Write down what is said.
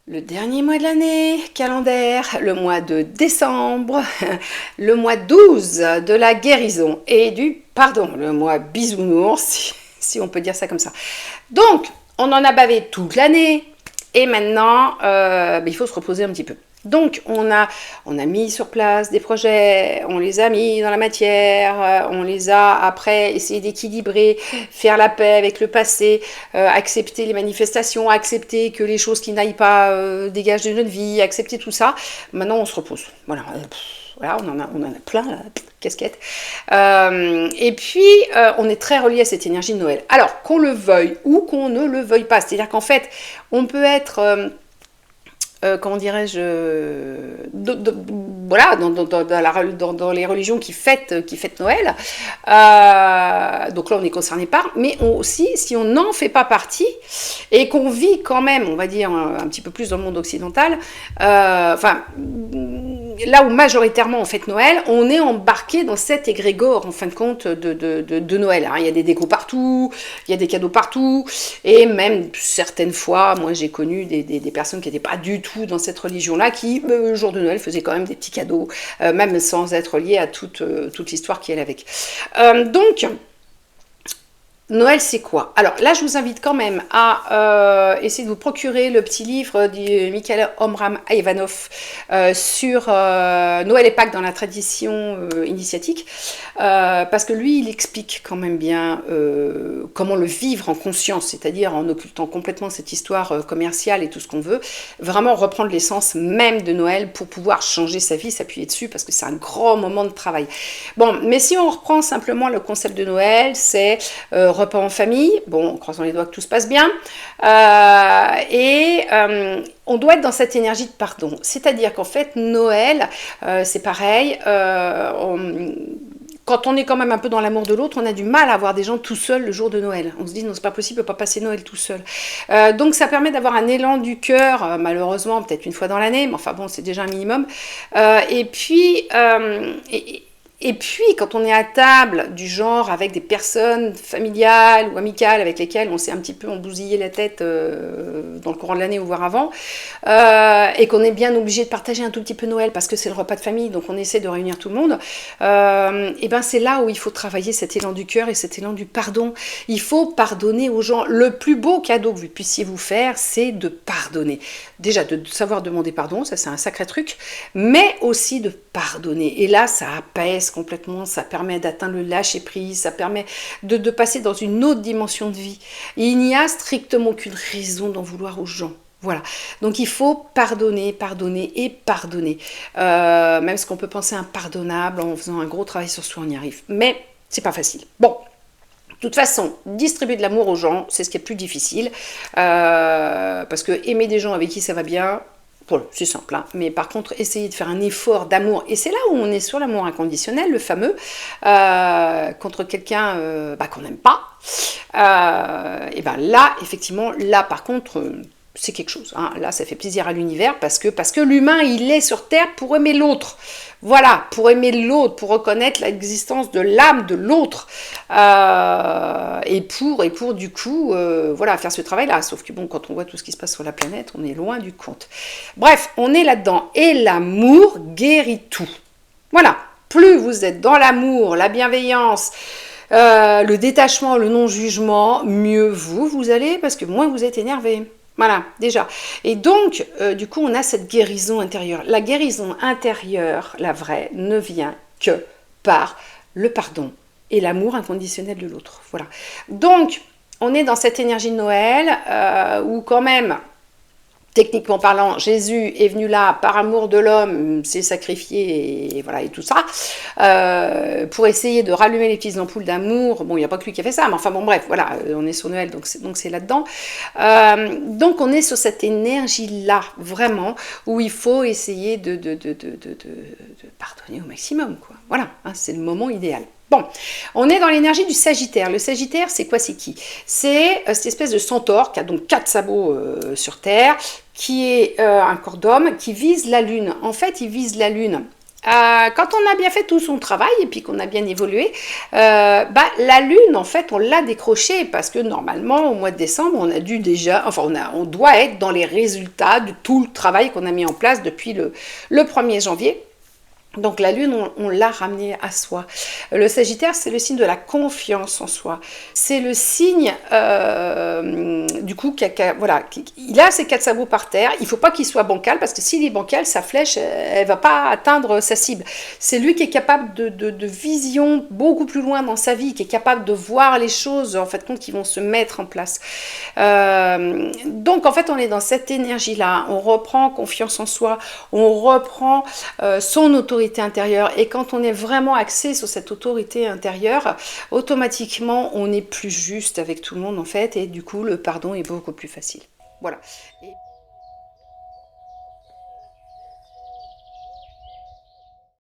Le dernier mois de l'année, calendaire, le mois de décembre, le mois 12 de la guérison et du pardon, le mois bisounours, si on peut dire ça comme ça. Donc, on en a bavé toute l'année et maintenant, il faut se reposer un petit peu. Donc, on a mis sur place des projets, on les a mis dans la matière, on les a après essayé d'équilibrer, faire la paix avec le passé, accepter les manifestations, accepter que les choses qui n'aillent pas dégagent de notre vie, accepter tout ça. Maintenant, on se repose. Voilà. Voilà, on en a plein, là, casquette. Et puis, on est très relié à cette énergie de Noël. Alors, qu'on le veuille ou qu'on ne le veuille pas. C'est-à-dire qu'en fait, on peut être... comment dirais-je, voilà, dans les religions qui fêtent Noël. Donc là, on est concerné par, mais aussi, si on n'en fait pas partie et qu'on vit quand même, on va dire, un petit peu plus dans le monde occidental, enfin, là où majoritairement on fête Noël, on est embarqué dans cet égrégore, en fin de compte, de Noël. Il y a des décos partout, il y a des cadeaux partout, et même certaines fois, moi j'ai connu des personnes qui n'étaient pas du tout dans cette religion-là, qui, le jour de Noël, faisaient quand même des petits cadeaux, même sans être liés à toute l'histoire qui est avec. Donc, Noël, c'est quoi? Alors là, je vous invite quand même à essayer de vous procurer le petit livre de Michael Omram Ivanov sur Noël et Pâques dans la tradition initiatique, parce que lui, il explique quand même bien comment le vivre en conscience, c'est-à-dire en occultant complètement cette histoire commerciale et tout ce qu'on veut, vraiment reprendre l'essence même de Noël pour pouvoir changer sa vie, s'appuyer dessus, parce que c'est un grand moment de travail. Bon, mais si on reprend simplement le concept de Noël, c'est repas en famille, bon, croisons les doigts que tout se passe bien, on doit être dans cette énergie de pardon. C'est-à-dire qu'en fait, Noël, c'est pareil, quand on est quand même un peu dans l'amour de l'autre, on a du mal à avoir des gens tout seuls le jour de Noël. On se dit, non, c'est pas possible, on peut pas passer Noël tout seul. Donc ça permet d'avoir un élan du cœur, malheureusement, peut-être une fois dans l'année, mais enfin bon, c'est déjà un minimum. Et puis, quand on est à table, du genre avec des personnes familiales ou amicales avec lesquelles on s'est un petit peu embousillé la tête dans le courant de l'année ou voire avant, et qu'on est bien obligé de partager un tout petit peu Noël parce que c'est le repas de famille, donc on essaie de réunir tout le monde, et ben c'est là où il faut travailler cet élan du cœur et cet élan du pardon. Il faut pardonner aux gens. Le plus beau cadeau que vous puissiez vous faire, c'est de pardonner. Déjà, de savoir demander pardon, ça c'est un sacré truc, mais aussi de pardonner. Et là, ça apaise complètement, ça permet d'atteindre le lâcher-prise, ça permet de passer dans une autre dimension de vie. Et il n'y a strictement aucune raison d'en vouloir aux gens. Voilà, donc il faut pardonner, pardonner et pardonner. Même ce qu'on peut penser impardonnable, en faisant un gros travail sur soi, on y arrive. Mais c'est pas facile. Bon, de toute façon, distribuer de l'amour aux gens, c'est ce qui est plus difficile. Parce que aimer des gens avec qui ça va bien, bon, c'est simple, hein. Mais par contre, essayer de faire un effort d'amour, et c'est là où on est sur l'amour inconditionnel, le fameux, contre quelqu'un qu'on n'aime pas, et ben là, effectivement, là par contre, c'est quelque chose, hein. Là, ça fait plaisir à l'univers parce que l'humain, il est sur Terre pour aimer l'autre. Voilà, pour aimer l'autre, pour reconnaître l'existence de l'âme de l'autre, et pour du coup, voilà, faire ce travail-là. Sauf que bon, quand on voit tout ce qui se passe sur la planète, on est loin du compte. Bref, on est là-dedans. Et l'amour guérit tout. Voilà, plus vous êtes dans l'amour, la bienveillance, le détachement, le non-jugement, mieux vous allez, parce que moins vous êtes énervé. Voilà, déjà. Et donc, du coup, on a cette guérison intérieure. La guérison intérieure, la vraie, ne vient que par le pardon et l'amour inconditionnel de l'autre. Voilà. Donc, on est dans cette énergie de Noël où quand même, techniquement parlant, Jésus est venu là par amour de l'homme, s'est sacrifié et voilà et tout ça, pour essayer de rallumer les petites ampoules d'amour. Bon, il n'y a pas que lui qui a fait ça, mais enfin bon, bref, voilà, on est sur Noël, donc c'est là-dedans. Donc on est sur cette énergie-là, vraiment, où il faut essayer de pardonner au maximum, quoi. Voilà, hein, c'est le moment idéal. Bon, on est dans l'énergie du Sagittaire. Le Sagittaire, c'est quoi? C'est qui? C'est cette espèce de centaure qui a donc 4 sabots sur Terre, qui est un corps d'homme, qui vise la Lune. En fait, il vise la Lune Quand on a bien fait tout son travail et puis qu'on a bien évolué, la lune, en fait, on l'a décrochée parce que normalement, au mois de décembre, on a dû déjà, enfin, on doit être dans les résultats de tout le travail qu'on a mis en place depuis le 1er janvier. Donc la lune, on l'a ramené à soi. Le Sagittaire, c'est le signe de la confiance en soi. C'est le signe, du coup, voilà, il a ses 4 sabots par terre. Il ne faut pas qu'il soit bancal, parce que s'il est bancal, sa flèche, elle ne va pas atteindre sa cible. C'est lui qui est capable de vision beaucoup plus loin dans sa vie, qui est capable de voir les choses, en fait, qui vont se mettre en place. Donc, en fait, on est dans cette énergie-là. On reprend confiance en soi, on reprend son autorité intérieure, et quand on est vraiment axé sur cette autorité intérieure, automatiquement on est plus juste avec tout le monde en fait, et du coup le pardon est beaucoup plus facile. Voilà.